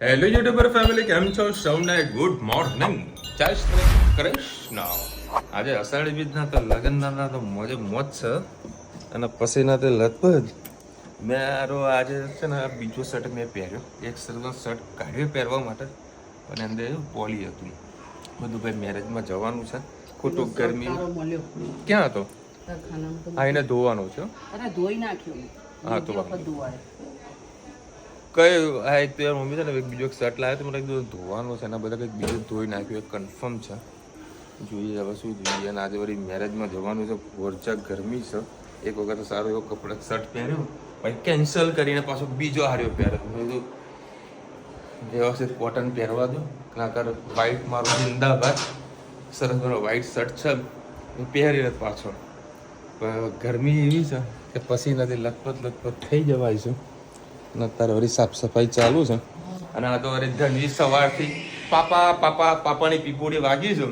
Hello YouTuber family, કેમ છો? સૌને ગુડ મોર્નિંગ, જય શ્રી કૃષ્ણ. આજે અષાઢી બીજના તો લગ્નના તો મોજે મોજ છે અને પછીના તે લગભગ મારો આજે છે ને બીજો શર્ટ મેં પહેર્યો. એક શર્ટ કાઢ્યો પહેરવા માટે, અને અંદર એવું પોલી હતું બધું. ભાઈ મેરેજમાં જવાનું છે, ખોટું ગરમી ક્યાં હતો? હા, એને ધોવાનું છે. ધોઈ નાખ્યો. હા તો કઈ આ એક તો યાર મમ્મી છે ને એક બીજો શર્ટ લાવ્યો તો મને કીધું ધોવાનું છે, એના બધા કંઈક બીજું ધોઈ નાખ્યું એ કન્ફર્મ છે. જોઈએ હવે શું જોઈએ. અને આજે વળી મેરેજમાં જવાનું છે, વરચા ગરમી છે. એક વખત સારો એવો કપડા શર્ટ પહેર્યો, પછી કેન્સલ કરીને પાછો બીજો હાર્યો પહેર્યો. મેં કીધું વ્યવસ્થિત કોટન પહેરવા દો, નાકર વ્હાઈટ મારું જિંદાબાદ. સરસ મારો વ્હાઈટ શર્ટ છે એ પહેરી પાછો. પણ ગરમી એવી છે કે પછી નથી લખપત થઈ જવાય છે. અને અત્યારે વળી સાફ સફાઈ ચાલુ છે. અને આ તો વળી ધનવી સવારથી પાપાની પીપોડી વાગી છે.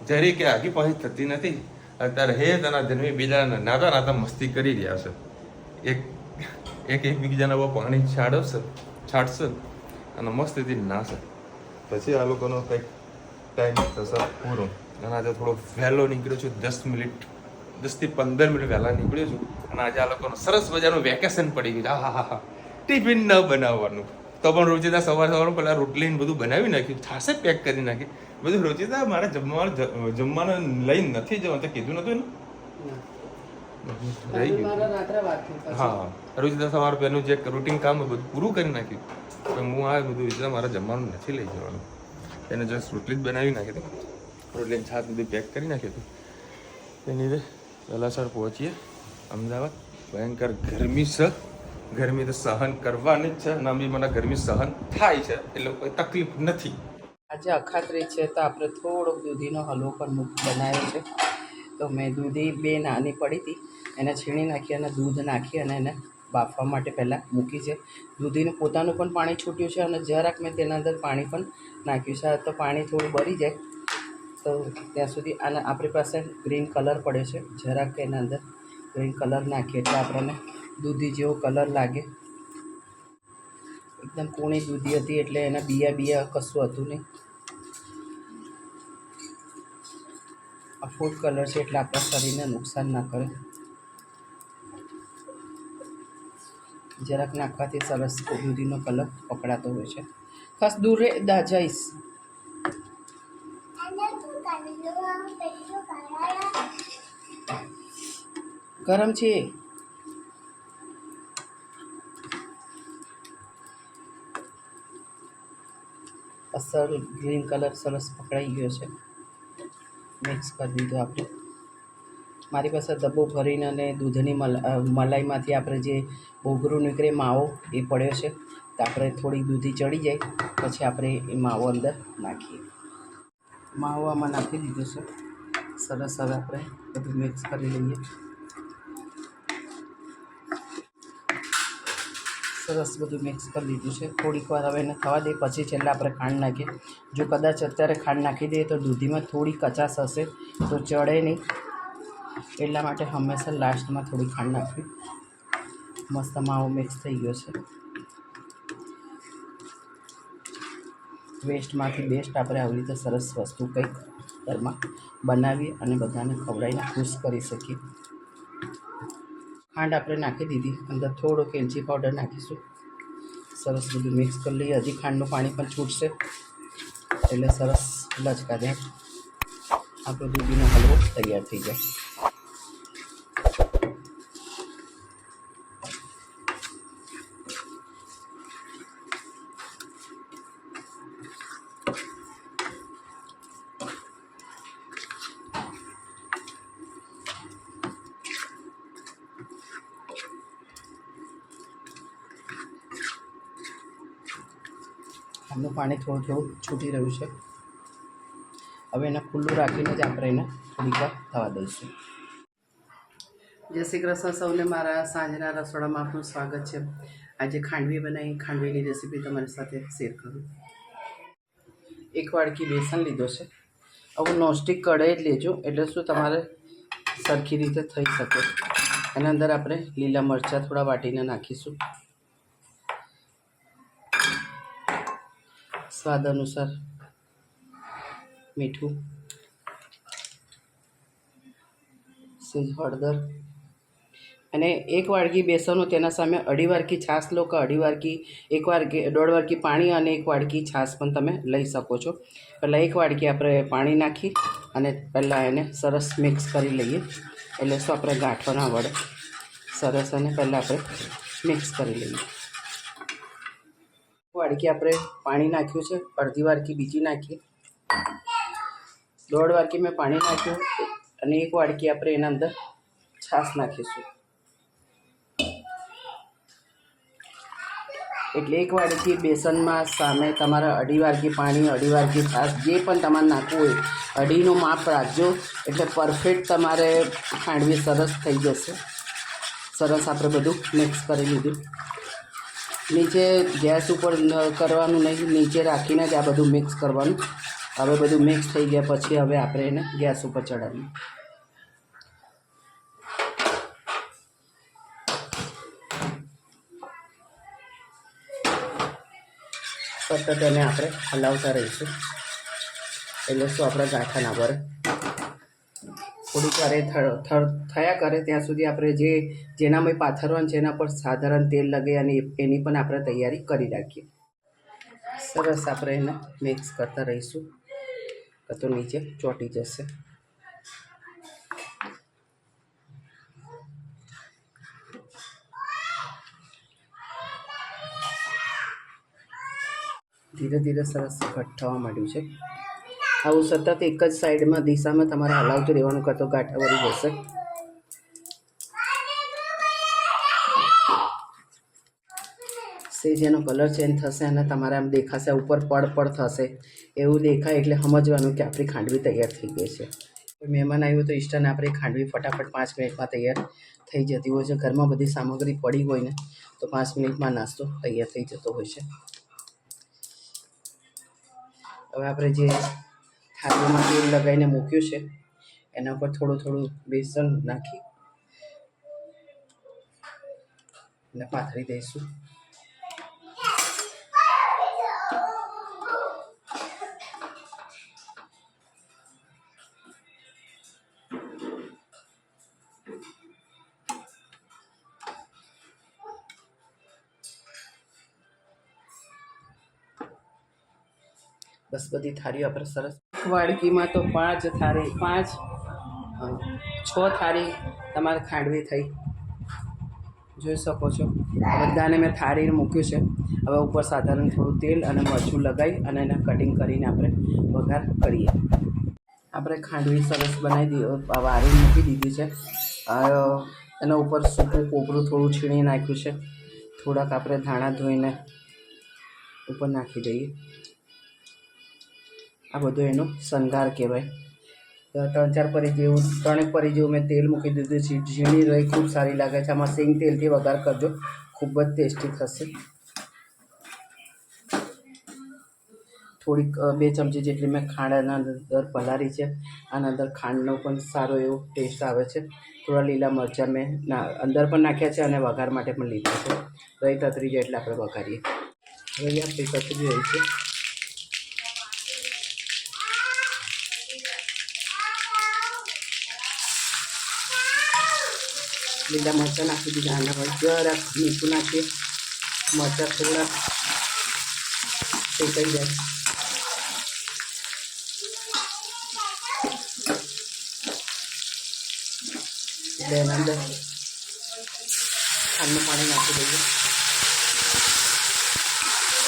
જરી કે આગી પાછી થતી નથી. અત્યારે હે તના ધનવી બીજા નાતા મસ્તી કરી રહ્યા છે. એકબીજાના બહુ પાણી છાડશે અને મસ્તીથી નાશે. પછી આ લોકોનો કંઈક ટાઈમ થશે પૂરો. અને આજે થોડો વહેલો નીકળ્યો છું, 10 થી 15 મિનિટ વહેલા નીકળ્યો છું. અને આજે આ લોકોનો સરસ મજાનું વેકેશન પડી ગયું. હા, ટિફિન ન બનાવવાનું તો પણ રોજિંદા સવારમાં પેલા રોટલી ને બધું બનાવી નાખ્યું, થાશે પેક કરી નાખી બધું. રોજિંદા મારે જમવાનું લઈને નથી જવાનું તો કીધું નતું ને, રહી ગયું. હા, રોજિંદા સવાર પહેલું જે રૂટીન કામ બધું પૂરું કરી નાખ્યું. હું આ બધું રોજિંદા મારે જમવાનું નથી લઈ જવાનું. એને જસ્ટ રોટલી જ બનાવી નાખી હતી, રોટલીને છાશ બધું પેક કરી નાખ્યું હતું. એની રીતે વહેલાસર પહોંચીએ અમદાવાદ. ભયંકર ગરમી છે, ગરમી તો સહન કરવાની જ છે. અને બી મને ગરમી સહન થાય છે એટલે કોઈ તકલીફ નથી. આજે અખાત્રી છે તો આપણે થોડોક દૂધીનો હલવો પણ બનાવ્યો છે. તો મેં દૂધી 2 નાની પડી હતી, એને છીણી નાખી અને દૂધ નાખી અને એને બાફવા માટે પહેલાં મૂકી છે. દૂધીનું પોતાનું પણ પાણી છૂટ્યું છે અને જરાક મેં તેના અંદર પાણી પણ નાખ્યું છે. તો પાણી થોડું બળી જાય તો ત્યાં સુધી આને આપણી પાસે ગ્રીન કલર પડ્યો છે, જરાક એના અંદર ગ્રીન કલર નાખીએ એટલે આપણને દૂધી જેવો કલર લાગે. એકદમ કૂણી દૂધી હતી એટલે એના બિયા કશું હતું નહીં. આ ફૂડ કલર છે એટલે આપણા શરીરને નુકસાન ના કરે. જરાક નાખવાથી સરસ દૂધીનો કલર પકડાતો હોય છે. ખાસ દૂરે જઈશ. ગરમ છે. અસર ગ્રીન કલર સરસ પકડાઈ ગયો છે. મિક્સ કરી દીધું આપણે. મારી પાસે ડબ્બો ભરીને અને દૂધની મલાઈમાંથી આપણે જે ભોગરું નીકળે માવો એ પડ્યો છે. તો આપણે થોડી દૂધી ચડી જાય પછી આપણે એ માવો અંદર નાખીએ. માવો આમાં નાખી દીધો છે સરસ. હવે આપણે બધું મિક્સ કરી લઈએ. સરસ બધું મિક્સ કરી દીધું છે. થોડીક વાર હવે એને થવા દઈએ પછી છેલ્લે આપણે ખાંડ નાખીએ. જો કદાચ અત્યારે ખાંડ નાખી દઈએ તો દૂધીમાં થોડી કચાશ હશે તો ચડે નહીં, એટલા માટે હંમેશા લાસ્ટમાં થોડી ખાંડ નાખવી. મસ્ત માવો મિક્સ થઈ ગયો છે. વેસ્ટમાંથી બેસ્ટ આપણે આવી રીતે સરસ વસ્તુ કંઈક ઘરમાં બનાવીએ અને બધાને ખવડાવીને ખુશ કરી શકીએ. ખાંડ આપણે નાખી દીધી, અંદર થોડોક એલચી પાવડર નાખીશું. સરસ બધું મિક્સ કરી લઈએ. હજી ખાંડનું પાણી પણ છૂટશે એટલે સરસ લચકા દે આપણો દૂધીનો હલવો તૈયાર થઈ જાય. ખાંડનું પાણી થોડું છૂટી રહ્યું છે. હવે એને ખુલ્લું રાખીને જ આપણે એને થોડીક વાર થવા દઈશું. જય શ્રી કૃષ્ણ સૌને. મારા સાંજના રસોડામાં આપનું સ્વાગત છે. આજે ખાંડવી બનાવી, ખાંડવીની રેસીપી તમારી સાથે શેર કરું. 1 વાડકી બેસન લીધો છે. આવું નોનસ્ટિક કઢાઈ જ લેજો એટલે શું તમારે સરખી રીતે થઈ શકે. એના અંદર આપણે લીલા મરચાં થોડા વાટીને નાખીશું. સ્વાદ અનુસાર મીઠું, સેજ હળદર અને 1 વાડકી બેસન હોય તેના સામે 2.5 વાડકી છાશ લો કે 2.5 વાડકી 1 વાડકી 1.5 વાડકી પાણી અને 1 વાડકી છાશ પણ તમે લઈ શકો છો. પહેલાં 1 વાડકી આપણે પાણી નાખી અને પહેલાં એને સરસ મિક્સ કરી લઈએ, એટલે શું આપણે ગાંઠો ના વળે. સરસ અને પહેલાં આપણે મિક્સ કરી લઈએ. 1 વાડકી આપણે પાણી નાખ્યું છે, અડધી વાડકી બીજી નાખીએ, 1.5 વાડકી મેં પાણી નાખ્યું અને 1 વાડકી આપણે એના અંદર છાશ નાખીશું. એટલે 1 વાડકી બેસનમાં સામે તમારે 2.5 વાડકી પાણી, 2.5 વાડકી છાશ જે પણ તમારે નાખવું હોય 2.5નું માપ રાખજો, એટલે પરફેક્ટ તમારે ખાંડવી સરસ થઈ જશે. સરસ આપણે બધું મિક્સ કરી લીધું. નીચે ગેસ ઉપર કરવાનું નહીં, નીચે રાખીને જ આ બધું મિક્સ કરવાનું. હવે બધું મિક્સ થઈ ગયા પછી હવે આપણે એને ગેસ ઉપર ચડાવીએ. સતત એને આપણે હલાવતા રહીશું, એટલે શું આપણા ગાંઠા ના ભરે. થોડીક વારે થયા કરે ત્યાં સુધી આપણે જેનામાં પાથરવાનું છે એના પર સાધારણ તેલ લગાવી અને એની પણ આપણે તૈયારી કરી રાખીએ. સરસ આપણે એને મિક્સ કરતા રહીશું, તો નીચે ચોંટી જશે. ધીરે ધીરે સરસ ઘટ થવા માંડ્યું છે. આવું સતત એક જ સાઈડમાં દિશામાં તમારે હલાવતું રહેવાનું, કાં તો ગાંઠા વળી જશે. સેજ એનો કલર ચેન્જ થશે અને તમારે આમ દેખાશે, ઉપર પડ થશે. એવું દેખાય એટલે સમજવાનું કે આપણી ખાંડવી તૈયાર થઈ ગઈ છે. કોઈ મહેમાન આવ્યું તો ઇન્સ્ટન્ટ આપણે ખાંડવી ફટાફટ 5 મિનિટમાં તૈયાર થઈ જતી હોય છે. ઘરમાં બધી સામગ્રી પડી હોય ને તો 5 મિનિટમાં નાસ્તો તૈયાર થઈ જતો હોય છે. હવે આપણે જે થાળીમાં તેલ લગાવીને મૂક્યું છે એના પર થોડું થોડું બેસન નાખી અને પાથરી દઈશું. બસ બધી થાળીઓ આપણે સરસ. 1 વાડકીમાં તો 5 થાળી 6 થાળી તમારે ખાંડવી થઈ, જોઈ શકો છો. બધાને મેં થાળીને મૂક્યું છે. હવે ઉપર સાધારણ થોડું તેલ અને મરચું લગાવી અને એને કટિંગ કરીને આપણે વઘાર કરીએ. આપણે ખાંડવી સરસ બનાવી દીધી, વારી મૂકી દીધી છે. એના ઉપર સૂકું કોપરું થોડું છીણી નાખ્યું છે. થોડાક આપણે ધાણા ધોઈને ઉપર નાખી દઈએ. આ બધું એનો શણગાર કહેવાય. 3-4 પરી જેવું 3 પરી જેવું મેં તેલ મૂકી દીધું છે. ઝીણી રહી ખૂબ સારી લાગે છે. આમાં સિંગ તેલથી વઘાર કરજો, ખૂબ જ ટેસ્ટી થશે. થોડીક 2 ચમચી જેટલી મેં ખાંડ આના અંદર પલાળી છે. આના અંદર ખાંડનો પણ સારો એવો ટેસ્ટ આવે છે. થોડા લીલા મરચાં મેં અંદર પણ નાખ્યા છે અને વઘાર માટે પણ લીધા છે. રહી તતરી જાય એટલે આપણે વઘારીએ. હવે આપણી તતરી રહી છે. લીલા મરચાં નાખી દીધા, આના પર જરાક મીઠું નાખીએ. મરચાં થોડા શેકાઈ જાય એટલે એના અંદર ખાંડનું પાણી નાખી દઈએ.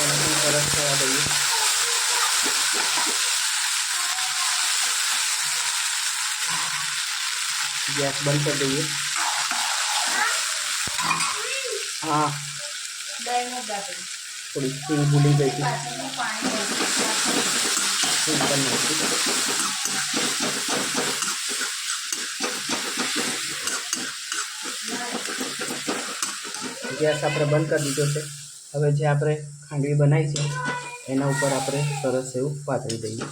એને પણ સરસ થવા દઈએ. ગેસ બંધ કરી દઈએ. હા, થોડી સિંગ ભૂલી ગઈ હતી. સિંગ પણ નાખી. ગેસ આપણે બંધ કરી દીધો છે. હવે જે આપણે ખાંડવી બનાવી છે એના ઉપર આપણે સરસ એવું પાથરી દઈએ.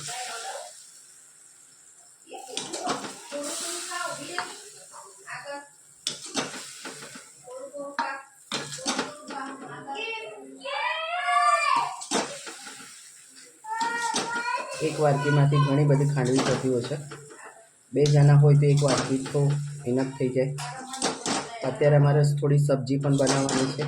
એક વાટકીમાંથી ઘણી બધી ખાંડવી થતી હોય છે. 2 જણા હોય તો એક વાટકી તો ઇનફ થઈ જાય. અત્યારે અમારે થોડી સબ્જી પણ બનાવવાની છે.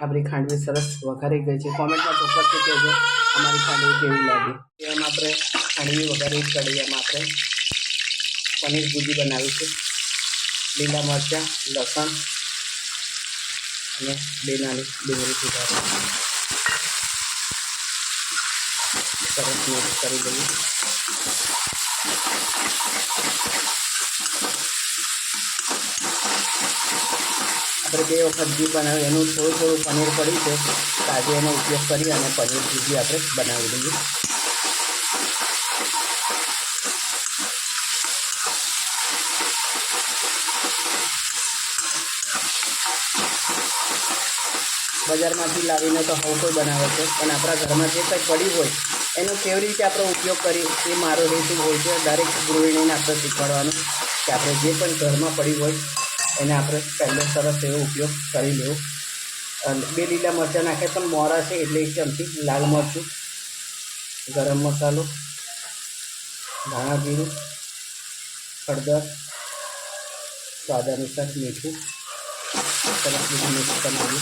આપણી ખાંડવી સરસ વઘારી ગઈ છે. કોમેન્ટમાં ચોક્કસથી કહેજો અમારી ખાંડવી કેવી લાગી. એમ આપણે ખાંડવી વઘારી કઢાઈમાં આપણે પનીર ભુજી બનાવીશું. લીલા મરચાં, લસણ અને 2 નાની ડુંગળી સુધારી સરસ મિક્સ કરી દઈએ. આપણે 2 વખત ઘી બનાવ્યું એનું થોડું પનીર પડ્યું છે. આજે એનો ઉપયોગ કરી અને પનીર ભુજી આપણે બનાવી દઈએ. બજારમાંથી લાવીને તો હવે કોઈ બનાવે છે, પણ આપણા ઘરમાં જે કંઈ પડ્યું હોય એનો કેવી રીતે આપણે ઉપયોગ કરીએ એ મારો હેતુ હોય છે. દરેક ગૃહિણીને આપણે શીખવાડવાનું કે આપણે જે પણ ઘરમાં પડ્યું હોય એને આપણે પહેલો સરસ એવો ઉપયોગ કરી લેવો. 2 લીલા મરચાં નાખે પણ મોરા છે એટલે 1 ચમચી લાલ મરચું, ગરમ મસાલો, ધાણા જીરું, હળદર, સ્વાદ અનુસાર મીઠું સરસ રીતે મિક્સ કરી દઈએ.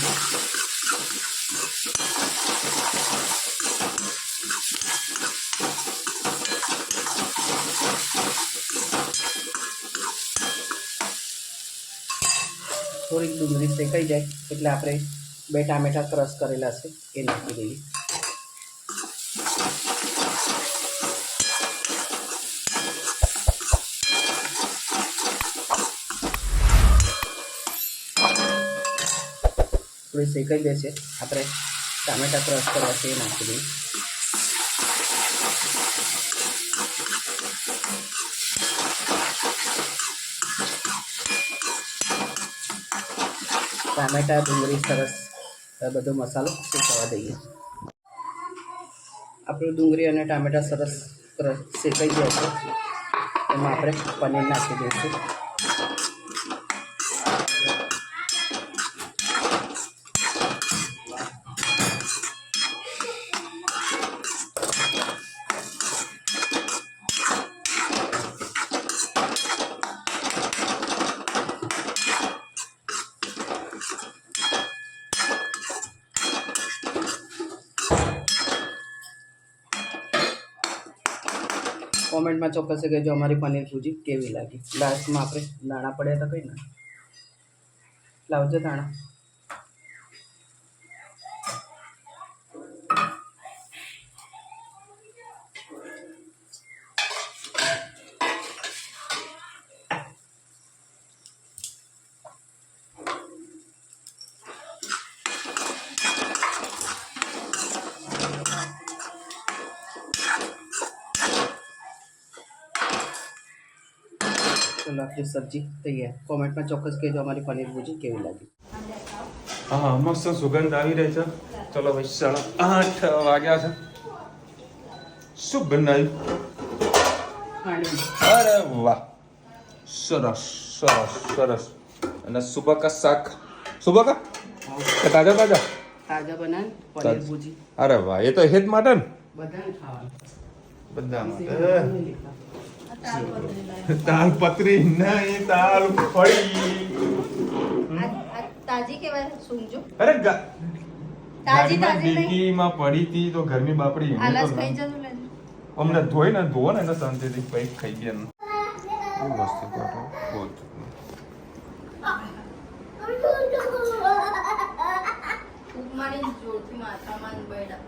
થોડીક ડુંગળી શેકાઈ જાય એટલે આપણે 2 ટામેટાં ક્રશ કરેલા છે એ નાખી દઈએ. થોડી શેકાઈ જાય છે આપણે ટામેટાં ક્રશ કરવા છે એ નાખી દઈએ. ટામેટાં, ડુંગળી સરસ બધો મસાલો શેકાવા દઈએ. આપણું ડુંગળી અને ટામેટાં સરસ શેકાઈ ગયા છે. એમાં આપણે પનીર નાખી દઈશું. કોમેન્ટમાં ચોક્કસ કહેજો અમારી પનીર ભુજી કેવી લાગી. લાસ્ટમાં આપણે દાણા પડ્યા હતા કઈ ના લાવજો દાણા. ચલો આપણી સબ્જી તૈયાર. કોમેન્ટમાં ચોક્કસ કહેજો અમારી પનીર ભુજી કેવી લાગી. હા, મસ્ત સુગંધ આવી રહી છે. ચલો ભાઈ 8:30 વાગ્યા છે. શું બનાવ્યું? અરે વાહ, સરસ સરસ સરસ. અને સુબકા શાક. સુબકા તાજા તાજા તાજા બનાન પનીર ભુજી. અરે વાહ, એ તો હેત માટે ને બધાને ખાવાનું. બધા માટે. તાલ પતરી નહીં, તાલ ફળી. તાજી કેવાય સુંજો. અરે તાજી ડીકીમાં પડી હતી તો ઘરની બાપડી આલાસ ખાઈ જજો લે. અમને ધોઈ ને ધોવો ને એને શાંતિથી પછી ખાઈ ગયા. બહુ મસ્ત કાઢો બહુ. ઉપમાની જોરથી માથામાં બેડા.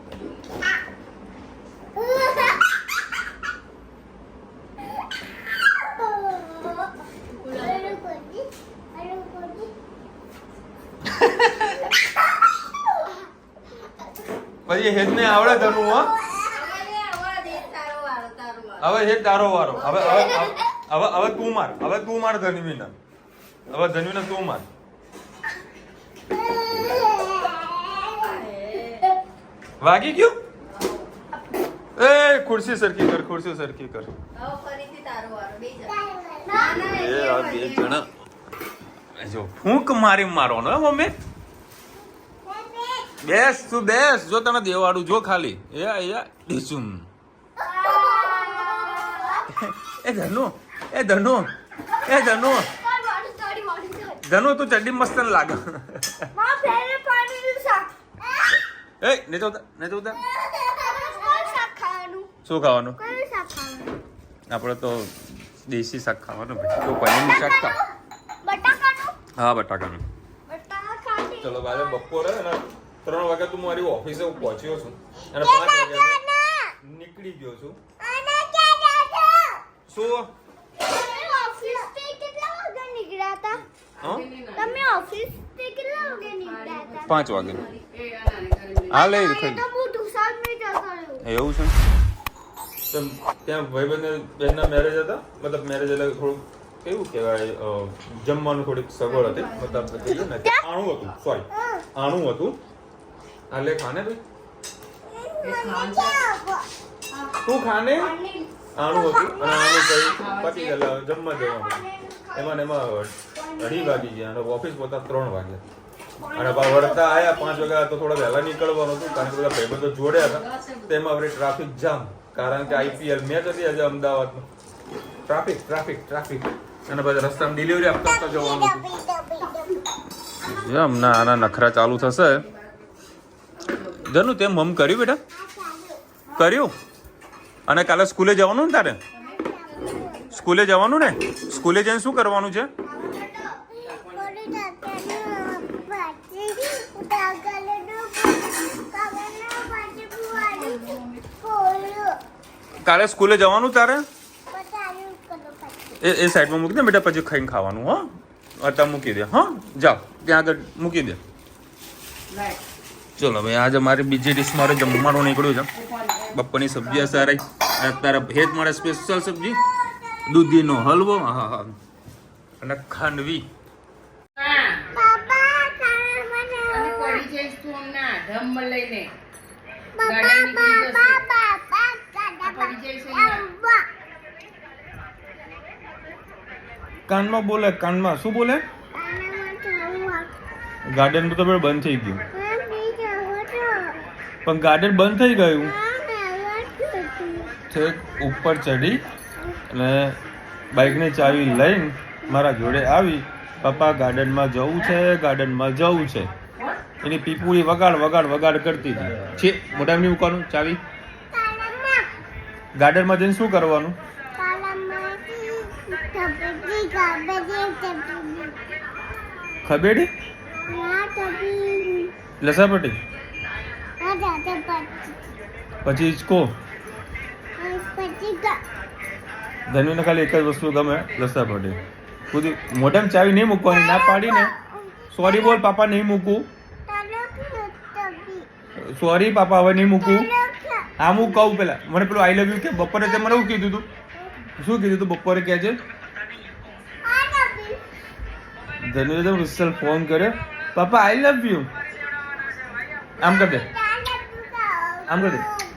પછી હેડ ને આવડે ધનું હો. હવે હેડ તારો વારો. હવે હવે હવે હવે તું માર. હવે તું માર ધનવીને. હવે ધનવીને તું માર. વાગી ગયું? એ ખુરશી સરખી કર, ખુરશી સરખી કર. એ આ 2 જણા જો ફૂંક મારી મારો ને મમ્મી. બેસ તું બેસ, જો તને દેવાડું જો ખાલી ડીસુમ. એ ધનુ ધનુ તું ચડ્ડી મસ્ત ને લાગે. એ નહીં તો શું ખાવાનું? આપણે તો દેશી શાક ખાવાનું ભાઈ. તો પનીરનું શાક ખા. હા, બટાકાનું. ચલો બાજુ બપોરે અને 3 વાગે તું મારી ઓફિસે હું પહોંચ્યો છું અને 5 વાગે નીકળી ગયો છું. શું? તમે ઓફિસ થી કેટલા વાગે નીકળ્યા હતા? 5 વાગે. હા લઈ ખાઈ. એવું છે? ત્યાં ભાઈબંધના મેરેજ હતા, મતલબ મેરેજ એટલે થોડુંક કેવું કહેવાય, જમવાનું થોડીક સગવડ હતી, મતલબ કહીએ ને આણું હતું, સોરી આણું હતું. હા લે ખાને ભાઈ, તું ખાને. આણું હતું અને આણું કઈ પતી ગયેલા જમવા જવાનું. એમાં 2:30 વાગી ગયા અને ઓફિસ પહોંચતા 3 વાગ્યા. અને વળતા આવ્યા 5 વાગ્યા તો થોડા વહેલા નીકળવાનું હતું, કારણ કે બધા ભાઈબંધો જોડ્યા હતા. તેમાં વળી ટ્રાફિક જામ, કારણ કે IPL મેચ હતી આજે અમદાવાદમાં. ટ્રાફિક અને બધા રસ્તામાં ડિલિવરી આપતા જવાનું હતું. હમણાં આના નખરા ચાલુ થશે. જનુ તે મમ કર્યું બેટા? કર્યું? અને કાલે સ્કૂલે જવાનું ને તારે? સ્કૂલે જવાનું ને? સ્કૂલે જઈને શું કરવાનું છે? કાલે સ્કૂલે જવાનું તારે? એ સાઈડમાં મૂકી દે બેટા, પછી ખાઈને ખાવાનું. હો અત્યારે મૂકી દે. હા જાઓ ત્યાં આગળ મૂકી દે. ચલો ભાઈ, આજે મારી બીજી ડીશ મારે જમવાનું નીકળ્યું છે. બપોરની સબ્જી સારી અને અત્યારે ભેજ મળે સ્પેશિયલ સબ્જી, દૂધીનો હલવો, હા અને ખાંડવી. કાનમાં બોલે, કાનમાં શું બોલે? ગાર્ડન તો બંધ થઈ ગયું. પણ ગાર્ડન બંધ થઈ ગયું. છેક ઉપર ચડી અને બાઇકની ચાવી લઈને મારા જોડે આવી. પપ્પા ગાર્ડનમાં જવું છે, ગાર્ડનમાં જવું છે. એની પીપુડી વગાડ કરતી હતી. છે મોટા નહીં મૂકવાનું ચાવી. ગાર્ડનમાં જઈને શું કરવાનું? ખબેડી લસાપટી પછી હિચકો. ધનવીને ખાલી એક જ વસ્તુ ગમે, લસાપટી. બધી મોઢામાં ચાવી નહીં મૂકવાની, ના પાડીને સોરી બોલ પાપા, નહીં મૂકું. સોરી પાપા, હવે નહીં મૂકું. હા હું કહું પેલા, મને પેલું આઈ લવ યુ કે બપોરે તે મને શું કીધું તું? શું કીધું તું બપોરે કે છે? ધનવીએ તો વિશાલ ફોન કર્યો, પાપા આઈ લવ યુ. આમ કર દે,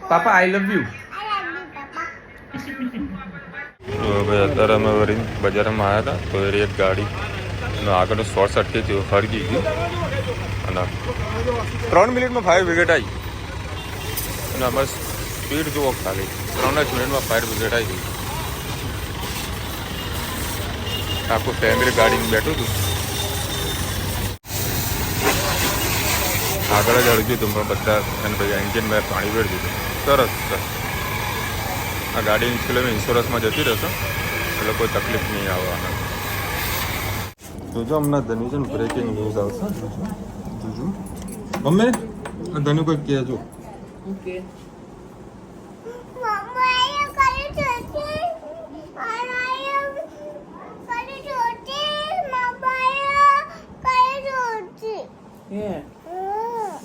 પાપા આઈ લવ યુ. તો ભાઈ અત્યારે અમે વળી બજારમાં આવ્યા હતા, તો એક ગાડી આગળ શોર્ટ સર્કિટ થયું, હળગી ગયું અને 3 મિનિટમાં ફાયર બ્રિગેડ આવી. અને અમારે સ્પીડ જુઓ ખાલી, 3 જ મિનિટમાં ફાયર બ્રિગેડ આવી ગઈ. આખું ફેમિલી ગાડીમાં બેઠું હતું. આગળ જ અડગ્યું હતું પણ બધા એને પછી એન્જિનમાં પાણી વેળી દીધું. સરસ. આ ગાડી ઇન્સ્યોરન્સમાં જતી રહેશે એટલે કોઈ તકલીફ નહીં આવવાના. જોજો હમણાં ધનુ છે ને બ્રેકિંગ ન્યૂઝ આવશે. જોજો મમ્મી ધનુ કોઈ કહેજો. ઓકે.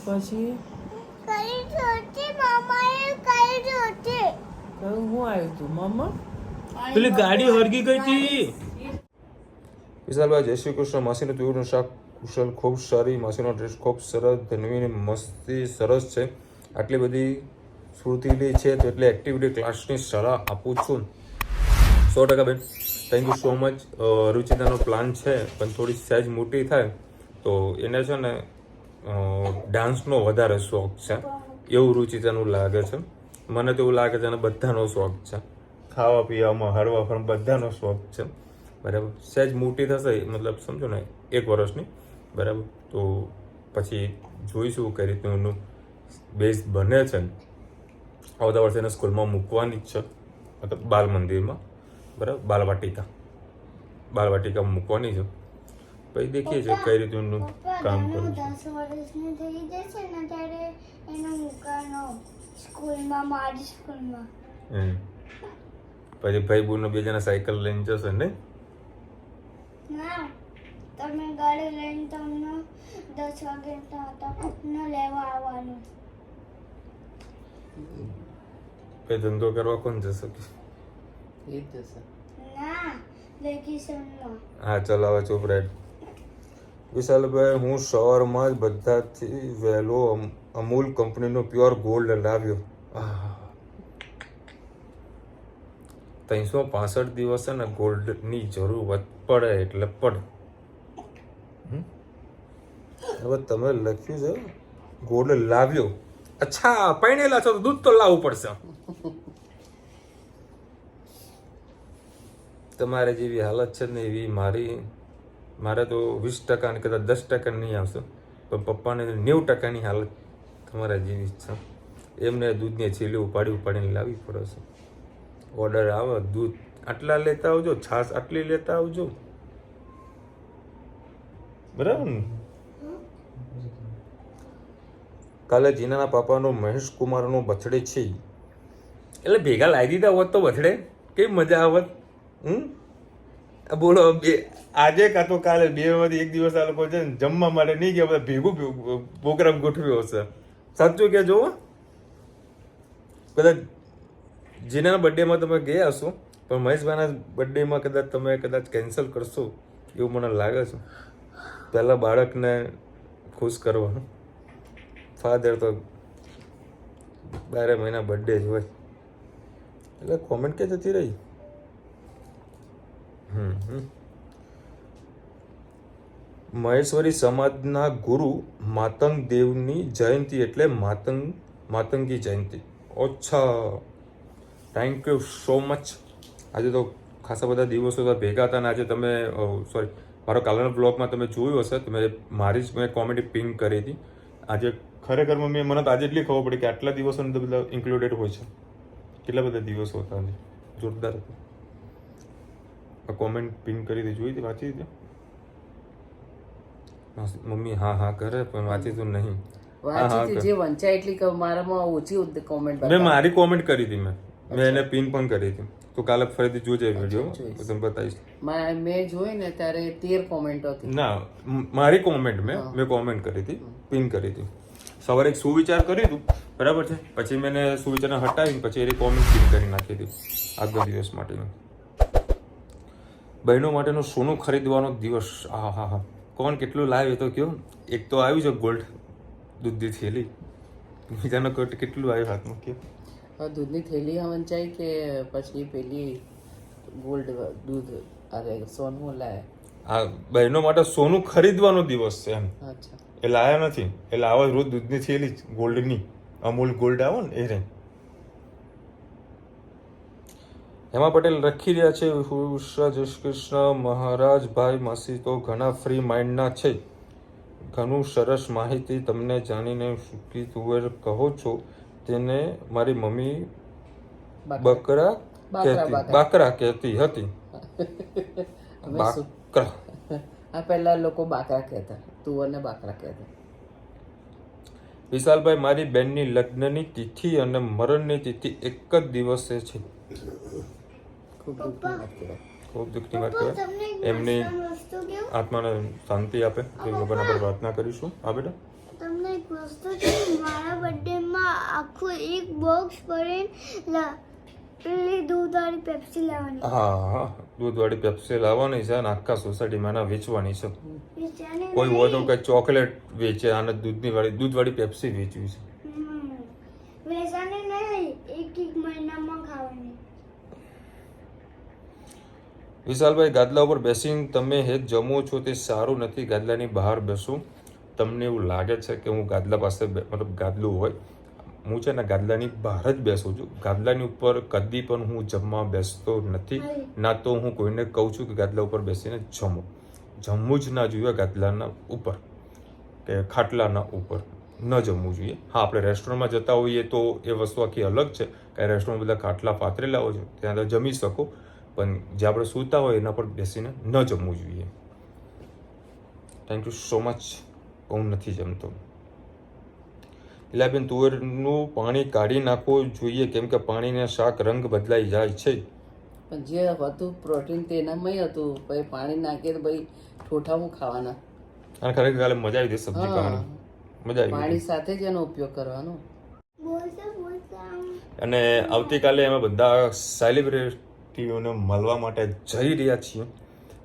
પછી હું આવ્યું તું મમ્મા? પેલી ગાડી હરગી ગઈ હતી. વિશાલભાઈ જય શ્રી કૃષ્ણ. માસીનું તુવેરનું શાક કુશલ ખૂબ સારી, માસીનો ડ્રેસ ખૂબ સરસ, ધનવીની મસ્તી સરસ છે. આટલી બધી સ્ફૂર્તિલી છે તો એટલે એક્ટિવિટી ક્લાસની સલાહ આપું છું. 100% બેન, થેન્ક યુ સો મચ. રુચિતાનો પ્લાન છે પણ થોડી સહેજ મોટી થાય તો એને છે ને ડાન્સનો વધારે શોખ છે એવું રુચિતાનું લાગે છે. મને તો એવું લાગે છે અને બધાનો શોખ છે, ખાવા પીવામાં હરવા ફરવા બધાનો શોખ છે. બરાબર, સહેજ મોટી થશે મતલબ સમજો ને 1 વર્ષની, બરાબર, તો પછી જોઈશું કઈ રીતનું એનું બેઝ બને છે. આવતા વર્ષે એને સ્કૂલમાં મૂકવાની જ છે, મતલબ બાલ મંદિરમાં, બરાબર, બાલવાટિકામાં મૂકવાની છે. પછી દેખીએ છીએ કઈ રીતનું એનું કામ કરું છું. 10 વર્ષની થઈ જશે ને ત્યારે એનો મૂકવાનો સ્કૂલમાં, મારી સ્કૂલમાં. પછી ભાઈ બહેનો 2 જણા સાયકલ લઈને જશે ને. ના, તમે ગાડી લઈને તમને 10 વાગે ને લેવા આવવાનું. પછી ધંધો કરવા કોણ જશે? એ જ જશે. ના, વેકેશનમાં. હા ચાલ હવે ચૂપ રહે. વિશાલભાઈ, હું સવારમાં જ બધાથી વહેલો અમૂલ કંપનીનો પ્યોર ગોલ્ડ લાવ્યો. 365 દિવસ છે ને ગોલ્ડની જરૂરત પડે એટલે પડે. હવે તમે લખ્યું છે ગોલ્ડ લાવ્યો. અચ્છા, પૈણેલા છો તો દૂધ તો લાવવું પડશે. તમારે જેવી હાલત છે ને એવી મારે તો 20% ને કદાચ 10% નહીં આવશે, પણ પપ્પાને 90%ની હાલત તમારા જેવી જ છે. એમને દૂધની છીલી ઉપાડીને લાવવી પડે છે. ઓર્ડર આવે, દૂધ આટલા લેતા આવજો, છાશ આટલી લેતા આવજો, બરાબર ને? કાલે જીનાના પાપાનો મહેશ કુમારનો બર્થડે છે, એટલે ભેગા લાવી દીધા હોત તો બર્થડે કેવી મજા આવત. બોલો, આજે કાં તો કાલે 2 માંથી 1 દિવસ આ લોકો છે ને જમવા માટે નહીં ગયા, બધા ભેગું પ્રોગ્રામ ગોઠવ્યો હશે. સાચું કે જોવો, કદાચ જીનાના બર્થડેમાં તમે ગયા હશો, પણ મહેશભાઈના બર્થડેમાં કદાચ કેન્સલ કરશો એવું મને લાગે છે. પહેલાં બાળકને ખુશ કરવાનું. ફાધર તો 12 મહિના બર્થડે જ હોય. એટલે કોમેન્ટ કે જતી રહી. મહેશ્વરી સમાજના ગુરુ માતંગ દેવની જયંતિ એટલે માતંગી જયંતિ. અચ્છા, થેન્ક યુ સો મચ. આજે તો ખાસા બધા દિવસો ભેગા હતા અને આજે તમે મારો કાલના બ્લોગમાં તમે જોયું હશે, મેં કોમેડી પિન કરી હતી. આજે ખરેખર મને તો આજે એટલી ખબર પડી કે આટલા દિવસોની તો બધા ઇન્ક્લુડેડ હોય છે. કેટલા બધા દિવસો હતા આજે, જોરદાર હતું. કોમેન્ટ પિન કરી હતી, જોઈ હતી, વાંચી હતી મમ્મી? હા કરે પણ વાંચી તું નહીં. જે વંચાય એટલી મારામાં ઓછી કોમેન્ટ. મેં મારી કોમેન્ટ કરી હતી, મેં એને પિન પણ કરી હતી. તો કાલે ફરીથી જોજે વિડીયો, તમને બતાવીશ. મેં જોઈ ને ત્યારે 13 કોમેન્ટ હતી. ના, મારી કોમેન્ટ મેં કોમેન્ટ કરી હતી, પિન કરી હતી. સવારે એક સુવિચાર કર્યું હતું, બરાબર છે, પછી મેં સુવિચારને હટાવીને પછી એની કોમેન્ટ પિન કરી નાખી હતી આજના દિવસ માટેનું. બહેનો માટેનું સોનું ખરીદવાનો દિવસ. હા, કોણ કેટલું લાવે તો કયો. એક તો આવ્યું છે ગોલ્ડ દૂધની થેલી, બીજાનો કેટલું આવ્યું હાથમાં કયો. દૂધની થેલી વંચાય કે પછી પેલી ગોલ્ડ દૂધ સોનું લાય? આ બહેનો માટે સોનું ખરીદવાનો દિવસ છે એમ. અચ્છા, એ લાયા નથી, એટલે આવા રોજ દૂધની થેલી ગોલ્ડની, અમૂલ ગોલ્ડ આવે ને એ રહી. હેમા પટેલ લખી રહ્યા છે, જય શ્રી કૃષ્ણ મહારાજ ભાઈ માસી તો ઘણા ફ્રી માઇન્ડના છે, ઘણું સરસ માહિતી તમને જાણીને સુકી તુવેર કહો છો તેને મારી મમ્મી બાકરા કહેતી હતી. બાકરા, આ પહેલા લોકો બાકરા કહેતા, તુવરને બાકરા કહેતા. વિશાલભાઈ, મારી બેનની લગ્નની તિથિ અને મરણની તિથિ એક જ દિવસે છે. ખૂબ દુઃખની વાત કહેવાય. એમની આત્માને શાંતિ આપે એ ભગવાન પર પ્રાર્થના કરીશું. હા બેટા, તમને એક વસ્તુ છે, મારા બર્થડેમાં આખું એક બોક્સ ભરીને પેલી દૂધવાળી પેપ્સી લાવવાની. હા, દૂધવાળી પેપ્સી લાવવાની છે અને આખા સોસાયટીમાં એના વેચવાની છે. કોઈ હોય તો કઈ ચોકલેટ વેચે અને દૂધવાળી પેપ્સી વેચવી છે. વેચાની નહીં, એક મહિનામાં ખાવાની. વિશાલભાઈ, ગાદલા ઉપર બેસીને તમે હેત જમો છો તે સારું નથી, ગાદલાની બહાર બેસો. તમને એવું લાગે છે કે હું ગાદલા પાસે મતલબ ગાદલું હોય, હું છે ને ગાદલાની બહાર જ બેસું છું. ગાદલાની ઉપર કદી પણ હું જમવા બેસતો નથી. ના તો હું કોઈને કહું છું કે ગાદલા ઉપર બેસીને જમવું જ ના જોઈએ ગાદલાના ઉપર કે ખાટલાના ઉપર ન જમવું જોઈએ. હા, આપણે રેસ્ટોરન્ટમાં જતા હોઈએ તો એ વસ્તુ આખી અલગ છે કે રેસ્ટોરન્ટ બધા ખાટલા પાથરેલા હોય છે, ત્યાં તો જમી શકો, પણ જે આપણે સૂતા હોય એના પર બેસીને ન જમવું જોઈએ. Thank you so much. હું નથી જમતો. એટલે બેન તુવેરનું પાણી કાઢી નાખવું જોઈએ, કેમ કે પાણીને શાક રંગ બદલાઈ જાય છે. પણ જે હતું પ્રોટીન તેનામાં હતું, પછી પાણી નાખીએ તો ભાઈ ઠોઠાવું ખાવાના. અને ખરેખર કાલે મજા આવી હતી સબ્જી ખાવાની, મજા આવી પાણી હતી. સાથે જ એનો ઉપયોગ કરવાનો. અને આવતીકાલે અમે બધા સેલિબ્રિટીઓને મળવા માટે જઈ રહ્યા છીએ.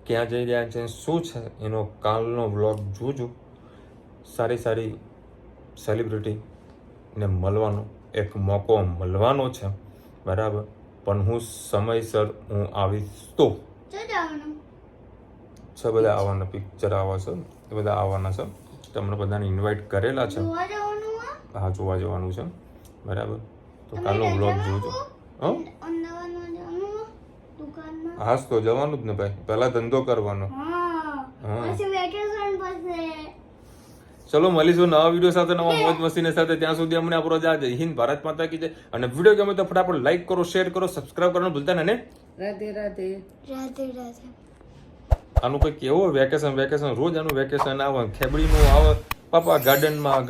ક્યાં જઈ રહ્યા છે, શું છે, એનો કાલનો વ્લોગ જોજો. સારી સારી સેલિબ્રિટીને મળવાનો એક મોકો મળવાનો છે, બરાબર. પણ હું સમયસર હું આવીશ તો છે. બધા આવવાના પિક્ચર આવવા છે, એ બધા આવવાના છે. તમને બધાને ઇન્વાઇટ કરેલા છે. હા, જોવા જવાનું છે, બરાબર. તો કાલનો વ્લોગ જોજો. હા, તો જવાનું જ ને ભાઈ, પહેલા ધંધો કરવાનો. ચલો મળીશું નવા વિડીયો સાથે, નવા મોજ મસ્તીને સાથે. ત્યાં સુધી અમને આપણો જય હિન્દ, ભારત માતા કી જય. અને વિડીયો ગમે તો ફટાફટ લાઈક કરો, શેર કરો, સબસ્ક્રાઇબ કરવાનું ભૂલતા ને. રાધે રાધે. રાધે રાધે. આનું કંઈક કેવો વેકેશન રોજ આનું વેકેશન આવે, ખેબડીનું આવે, પાપા ગાર્ડનમાં.